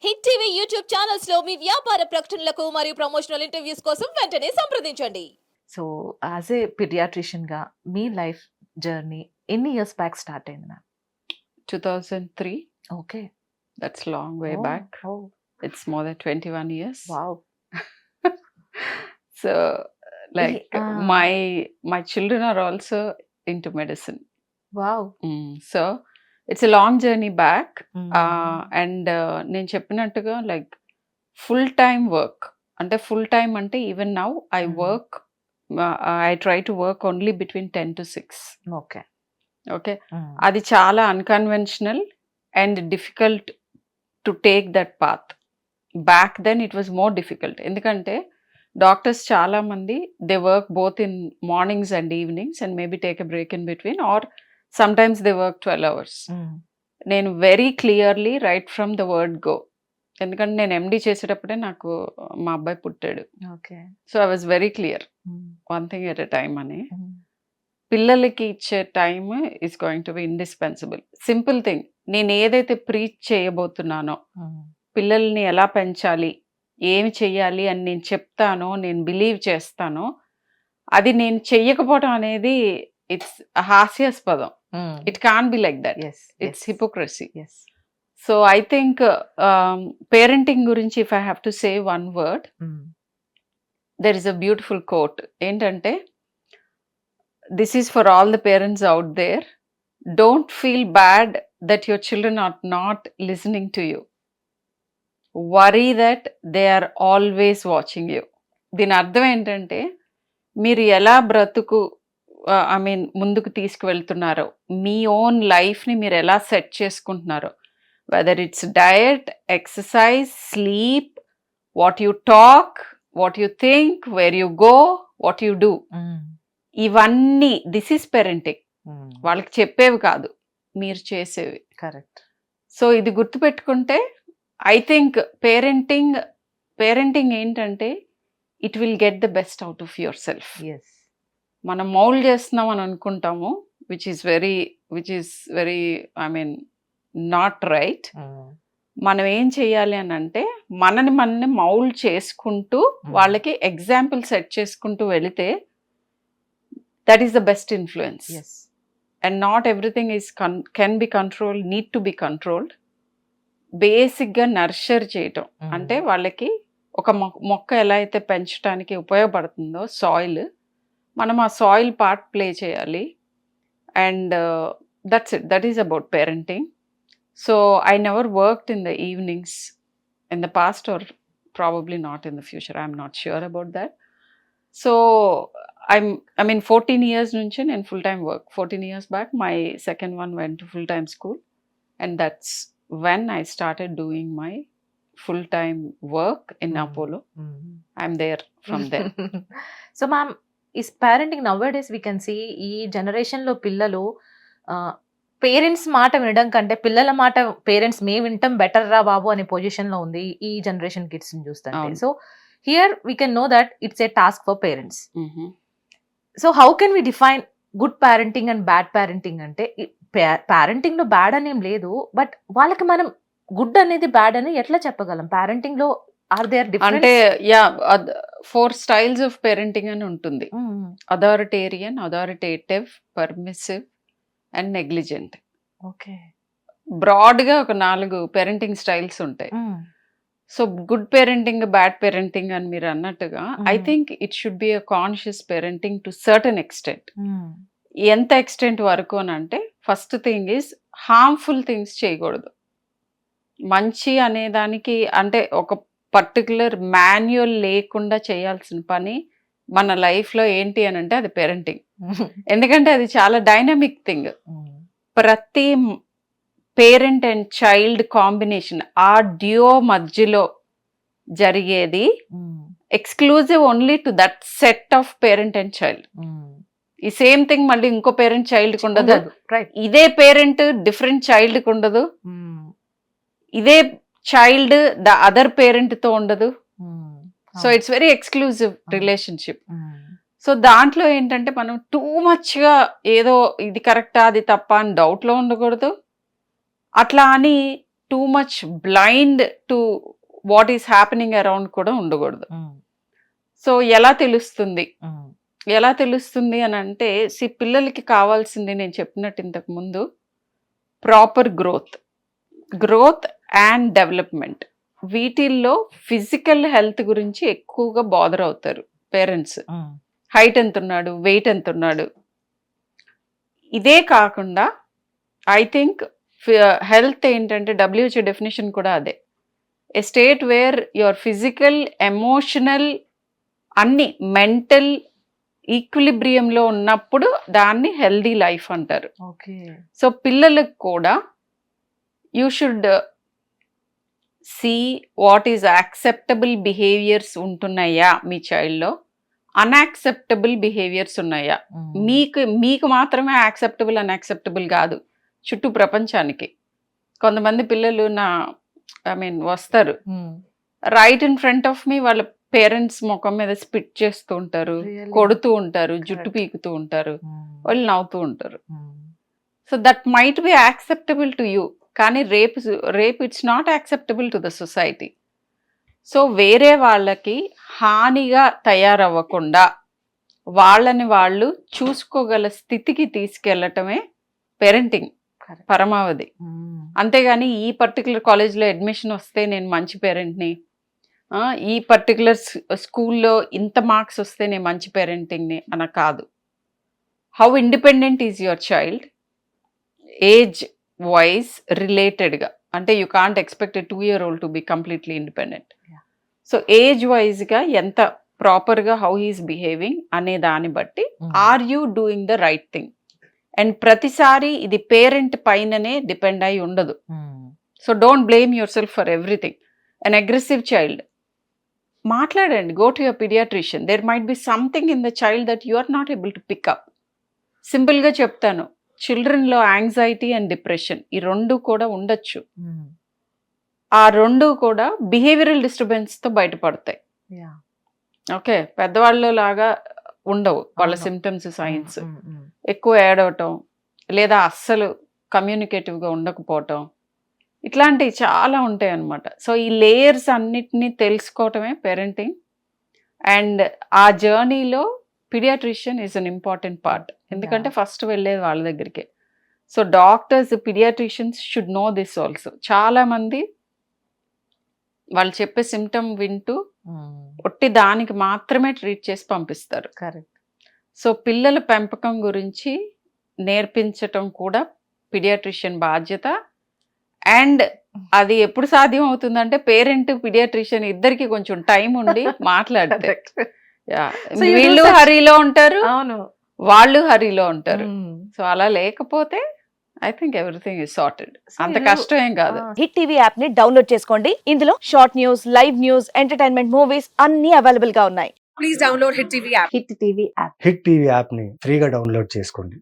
Hit TV YouTube channels లో మీ వ్యాపార ప్రకటనలకు మరియు ప్రమోషనల్ ఇంటర్వ్యూస్ కోసం వెంటనే సంప్రదించండి. సో, యాజ్ ఏ పీడియాట్రిషియన్‌గా మీ లైఫ్ జర్నీ ఎన్ని ఇయర్స్ బ్యాక్ స్టార్ట్ అయింది ma'am? 2003. Okay. That's long way oh! back. Oh! It's more than 21 years. Wow! So, like ah! my children are also into medicine. Wow! So, it's a long journey back. హ్మ్. And నేను చెప్పినట్టుగా like full time work. అంటే full time అంటే even now I work. I try to work only between 10 to 6. Okay. Okay. అది చాలా unconventional and difficult to take that path. Back then it was more difficult. ఎందుకంటే doctors చాలా మంది they work both in mornings and evenings and maybe take a break in between or sometimes they work 12 hours. నేను very clearly right from the word go. ఎందుకంటే నేను MD చేసేటప్పుడే నాకు మా అబ్బాయి పుట్టాడు. Okay. So I was very clear, one thing at a time అని. పిల్లలకి ఇచ్చే time is going to be indispensable. Simple thing, నేను ఏదైతే ప్రీచ్ చేయబోతున్నానో, పిల్లల్ని ఎలా పెంచాలి, ఏమి చెయ్యాలి అని నేను చెప్తానో, నేను బిలీవ్ చేస్తానో, అది నేను చెయ్యకపోవడం అనేది ఇట్స్ హాస్యాస్పదం. It can be like that. Yes. It's hypocrisy. Yes. So I think parenting గురించి if I have to say one word, there is a beautiful quote. ఏంటంటే, this is for all the parents out there. Don't feel bad that your children are not listening to you. Worry that they are always watching you. దీని అర్థం ఏంటంటే, మీరు ఎలా బ్రతుకు ముందుకు తీసుకువెళ్తున్నారో, మీ own లైఫ్ని మీరు ఎలా సెట్ చేసుకుంటున్నారో, whether it's diet, exercise, sleep, what you talk, what you think, where you go, what you do, ఇవన్నీ దిస్ ఈస్ పేరెంటింగ్. వాళ్ళకి చెప్పేవి కాదు, మీరు చేసేవి. కరెక్ట్. సో ఇది గుర్తుపెట్టుకుంటే ఐ థింక్ పేరెంటింగ్ ఏంటంటే it will get the best out of yourself. Yes. మనం మౌల్డ్ చేస్తున్నాం అని అనుకుంటాము, which is very not right. మనం ఏం చేయాలి అని అంటే, మనని మౌల్డ్ చేసుకుంటూ వాళ్ళకి ఎగ్జాంపుల్ సెట్ చేసుకుంటూ వెళితే that is the best influence. Yes. And not everything is can be controlled, need to be controlled. బేసిక్గా నర్చర్ చేయటం అంటే, వాళ్ళకి ఒక మొక్క ఎలా అయితే పెంచడానికి ఉపయోగపడుతుందో సాయిల్, మనం ఆ సాయిల్ పార్ట్ ప్లే చేయాలి. And that's it. That is about parenting. So I never worked in the evenings in the past or probably not in the future. I'm not sure about that. So 14 years నుంచి నేను full time work. 14 years back my second one went to full time school, and that's when I started doing my full time work in Apollo. I'm there from there. So ma'am, is parenting nowadays we can see, ఈ జనరేషన్లో పిల్లలు parents మాట వినడం కంటే పిల్లల మాట parents మేము వింటాం బెటర్ రా బాబు అనే పొజిషన్లో ఉంది ఈ జనరేషన్ కిడ్స్ని చూస్తుంటే. So here we can know that it's a task for parents. So how can we define good parenting and bad parenting? అంటే పేరెంటింగ్ లో బ్యాడ్ అనేం లేదు, బట్ వాళ్ళకి మనం గుడ్ అనేది బ్యాడ్ అని ఎట్లా చెప్పగలం? పేరెంటింగ్ లో ఆర్ దేర్ అంటే 4 styles ఆఫ్ పేరెంటింగ్ అని ఉంటుంది. Authoritarian, authoritative, permissive and negligent. Okay. బ్రాడ్గా ఒక 4 పేరెంటింగ్ స్టైల్స్ ఉంటాయి. So good parenting, bad parenting అని మీరు అన్నట్టుగా I think it should be a conscious parenting to certain extent. ఎంత ఎక్స్టెంట్ వరకు అని అంటే, first thing is harmful things చేయకూడదు. మంచి అనేదానికి అంటే ఒక పర్టికులర్ మాన్యువల్ లేకుండా చేయాల్సిన పని మన లైఫ్లో ఏంటి అని అంటే అది పేరెంటింగ్. ఎందుకంటే అది చాలా డైనమిక్ థింగ్. ప్రతి పేరెంట్ అండ్ చైల్డ్ కాంబినేషన్, ఆ డ్యూ మధ్యలో జరిగేది exclusive only to that set of parent and child. ఈ సేమ్ థింగ్ మళ్ళీ ఇంకో పేరెంట్ చైల్డ్కి ఉండదు, ఇదే పేరెంట్ డిఫరెంట్ చైల్డ్కి ఉండదు, ఇదే చైల్డ్ ద అదర్ పేరెంట్తో ఉండదు. So it's very exclusive relationship. So దాంట్లో ఏంటంటే, మనం టూ మచ్గా ఏదో ఇది కరెక్టా అది తప్ప అని డౌట్లో ఉండకూడదు. అట్లా అని too much blind to what is happening around కూడా ఉండకూడదు. సో ఎలా తెలుస్తుంది అని అంటే పిల్లలకి కావాల్సింది నేను చెప్పినట్టు ఇంతకు ముందు ప్రాపర్ గ్రోత్ అండ్ డెవలప్మెంట్. వీటిల్లో ఫిజికల్ హెల్త్ గురించి ఎక్కువగా బాదర్ అవుతారు పేరెంట్స్. హైట్ ఎంత ఉన్నాడు, వెయిట్ ఎంత ఉన్నాడు. ఇదే కాకుండా ఐ థింక్ హెల్త్ ఏంటంటే WHO డెఫినేషన్ కూడా అదే, a state where your physical, emotional, అన్ని మెంటల్ ఈక్విలిబ్రియంలో ఉన్నప్పుడు దాన్ని హెల్దీ లైఫ్ అంటారు. సో పిల్లలకు కూడా you should see what is acceptable behaviours ఉంటున్నాయా మీ చైల్డ్లో, అన్యాక్సెప్టబుల్ బిహేవియర్స్ ఉన్నాయా. మీకు మాత్రమే యాక్సెప్టబుల్ అన్యాక్సెప్టబుల్ కాదు, చుట్టూ ప్రపంచానికి. కొంతమంది పిల్లలు వస్తారు రైట్ ఇన్ ఫ్రంట్ ఆఫ్ మీ, వాళ్ళ పేరెంట్స్ ముఖం మీద స్పిట్ చేస్తూ ఉంటారు, కొడుతూ ఉంటారు, జుట్టు పీకుతూ ఉంటారు, వాళ్ళు నవ్వుతూ ఉంటారు. So that might be acceptable to you, కానీ రేపు it's not acceptable to the society. So వేరే వాళ్ళకి హానిగా తయారవ్వకుండా వాళ్ళని వాళ్ళు చూసుకోగల స్థితికి తీసుకెళ్ళటమే పేరెంటింగ్ పరమావధి. అంతేగాని ఈ పర్టికులర్ కాలేజ్లో అడ్మిషన్ వస్తే నేను మంచి పేరెంట్ని, ఈ పర్టికులర్ స్కూల్లో ఇంత మార్క్స్ వస్తే నేను మంచి పేరెంటింగ్ని అన కాదు. How independent is your child age wise రిలేటెడ్గా, అంటే you can't expect a 2-year-old to be completely independent. So age వైజ్గా ఎంత ప్రాపర్గా హౌ హీస్ బిహేవింగ్ అనే దాన్ని బట్టి are you doing the right thing. And ప్రతిసారి ఇది పేరెంట్ పైననే డిపెండ్ అయి ఉండదు. So don't blame yourself for everything. An aggressive child, మాట్లాడండి, go to your pediatrician. There might be something in the child that you are not able to pickup. సింపుల్గా చెప్తాను, చిల్డ్రన్లో anxiety and depression ఈ రెండు కూడా ఉండొచ్చు. ఆ రెండు కూడా బిహేవియరల్ డిస్టర్బెన్స్తో బయటపడతాయి. ఓకే, పెద్దవాళ్ళ లాగా ఉండవు వాళ్ళ సిమ్టమ్స్, సైన్స్. ఎక్కువ ఏడవటం, లేదా అస్సలు కమ్యూనికేటివ్గా ఉండకపోవటం, ఇట్లాంటివి చాలా ఉంటాయి అన్నమాట. సో ఈ లేయర్స్ అన్నిటినీ తెలుసుకోవటమే పేరెంటింగ్. అండ్ ఆ జర్నీలో paediatrician is an important part, ఎందుకంటే ఫస్ట్ వెళ్ళేది వాళ్ళ దగ్గరికి. So doctors, paediatricians should know this also. చాలామంది వాళ్ళు చెప్పే సిమ్టమ్ వింటూ ఒట్టి దానికి మాత్రమే ట్రీట్ చేసి పంపిస్తారు. సో పిల్లల పెంపకం గురించి నేర్పించటం కూడా పీడియాట్రిషియన్ బాధ్యత. అండ్ అది ఎప్పుడు సాధ్యం అవుతుందంటే పేరెంట్, పీడియాట్రిషియన్ ఇద్దరికి కొంచెం టైం ఉండి మాట్లాడితే. వీళ్ళు హరీలో ఉంటారు, వాళ్ళు హరీలో ఉంటారు. సో అలా లేకపోతే I think everything is sorted. అంత కష్టం ఏం కాదు. హిట్ టీవీ యాప్ ని డౌన్లోడ్ చేసుకోండి. ఇందులో short news, live news, entertainment movies అన్ని అవైలబుల్ గా ఉన్నాయి. Please download hit TV app. Hit TV యాప్ని ఫ్రీగా డౌన్లోడ్ చేసుకోండి.